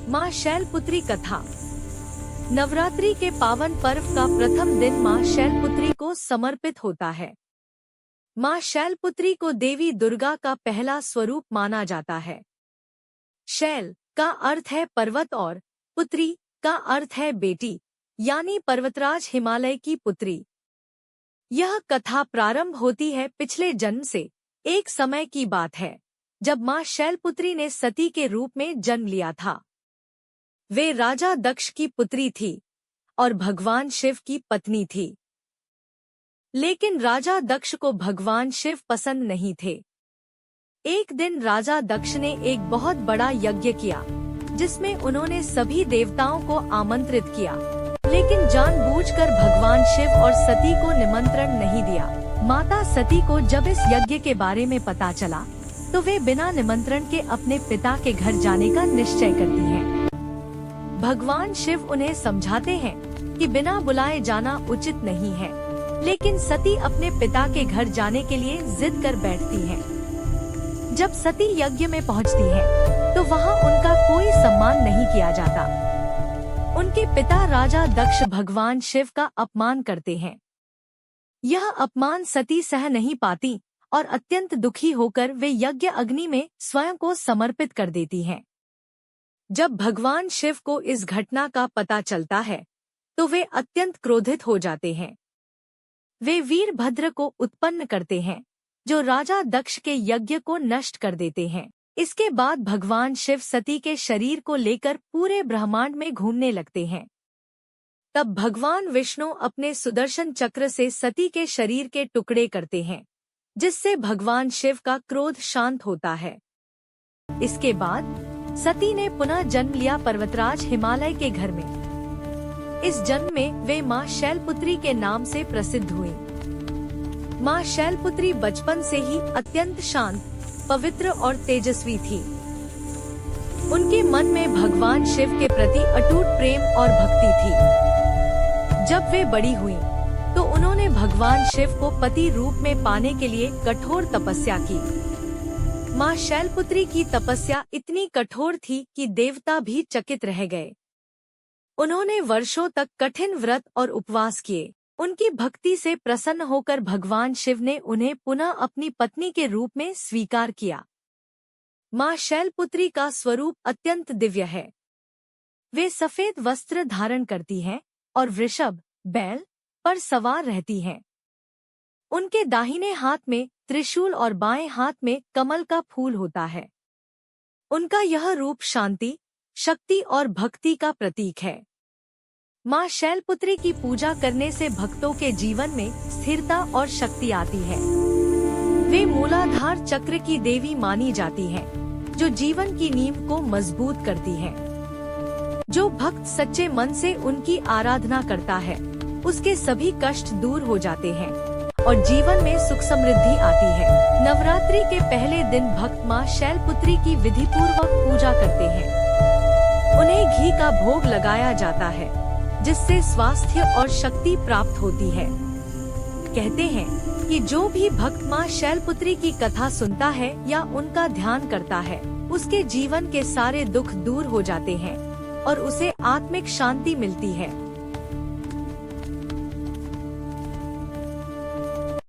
माँ शैलपुत्री कथा। नवरात्रि के पावन पर्व का प्रथम दिन माँ शैलपुत्री को समर्पित होता है। माँ शैलपुत्री को देवी दुर्गा का पहला स्वरूप माना जाता है। शैल का अर्थ है पर्वत और पुत्री का अर्थ है बेटी, यानी पर्वतराज हिमालय की पुत्री। यह कथा प्रारंभ होती है पिछले जन्म से। एक समय की बात है जब माँ शैलपुत्री ने सती के रूप में जन्म लिया था। वे राजा दक्ष की पुत्री थी और भगवान शिव की पत्नी थी। लेकिन राजा दक्ष को भगवान शिव पसंद नहीं थे। एक दिन राजा दक्ष ने एक बहुत बड़ा यज्ञ किया जिसमें उन्होंने सभी देवताओं को आमंत्रित किया, लेकिन जानबूझकर भगवान शिव और सती को निमंत्रण नहीं दिया। माता सती को जब इस यज्ञ के बारे में पता चला तो वे बिना निमंत्रण के अपने पिता के घर जाने का निश्चय करती हैं। भगवान शिव उन्हें समझाते हैं कि बिना बुलाए जाना उचित नहीं है, लेकिन सती अपने पिता के घर जाने के लिए जिद कर बैठती हैं। जब सती यज्ञ में पहुंचती है तो वहां उनका कोई सम्मान नहीं किया जाता। उनके पिता राजा दक्ष भगवान शिव का अपमान करते हैं। यह अपमान सती सह नहीं पाती और अत्यंत दुखी होकर वे यज्ञ अग्नि में स्वयं को समर्पित कर देती हैं। जब भगवान शिव को इस घटना का पता चलता है तो वे अत्यंत क्रोधित हो जाते हैं। वे वीरभद्र को उत्पन्न करते हैं जो राजा दक्ष के यज्ञ को नष्ट कर देते हैं। इसके बाद भगवान शिव सती के शरीर को लेकर पूरे ब्रह्मांड में घूमने लगते हैं। तब भगवान विष्णु अपने सुदर्शन चक्र से सती के शरीर के टुकड़े करते हैं, जिससे भगवान शिव का क्रोध शांत होता है। इसके बाद सती ने पुनः जन्म लिया पर्वतराज हिमालय के घर में। इस जन्म में वे माँ शैलपुत्री के नाम से प्रसिद्ध हुई। माँ शैलपुत्री बचपन से ही अत्यंत शांत, पवित्र और तेजस्वी थी। उनके मन में भगवान शिव के प्रति अटूट प्रेम और भक्ति थी। जब वे बड़ी हुईं, तो उन्होंने भगवान शिव को पति रूप में पाने के लिए कठोर तपस्या की। माँ शैलपुत्री की तपस्या इतनी कठोर थी कि देवता भी चकित रह गए। उन्होंने वर्षों तक कठिन व्रत और उपवास किए। उनकी भक्ति से प्रसन्न होकर भगवान शिव ने उन्हें पुनः अपनी पत्नी के रूप में स्वीकार किया। माँ शैलपुत्री का स्वरूप अत्यंत दिव्य है। वे सफेद वस्त्र धारण करती हैं और वृषभ, बैल पर सवार रहती हैं। उनके दाहिने हाथ में त्रिशूल और बाएं हाथ में कमल का फूल होता है। उनका यह रूप शांति, शक्ति और भक्ति का प्रतीक है। माँ शैलपुत्री की पूजा करने से भक्तों के जीवन में स्थिरता और शक्ति आती है। वे मूलाधार चक्र की देवी मानी जाती हैं, जो जीवन की नींव को मजबूत करती है। जो भक्त सच्चे मन से उनकी आराधना करता है, उसके सभी कष्ट दूर हो जाते हैं और जीवन में सुख समृद्धि आती है। नवरात्रि के पहले दिन भक्त माँ शैलपुत्री की विधि पूर्वक पूजा करते हैं। उन्हें घी का भोग लगाया जाता है, जिससे स्वास्थ्य और शक्ति प्राप्त होती है। कहते हैं कि जो भी भक्त माँ शैलपुत्री की कथा सुनता है या उनका ध्यान करता है, उसके जीवन के सारे दुख दूर हो जाते हैं और उसे आत्मिक शांति मिलती है।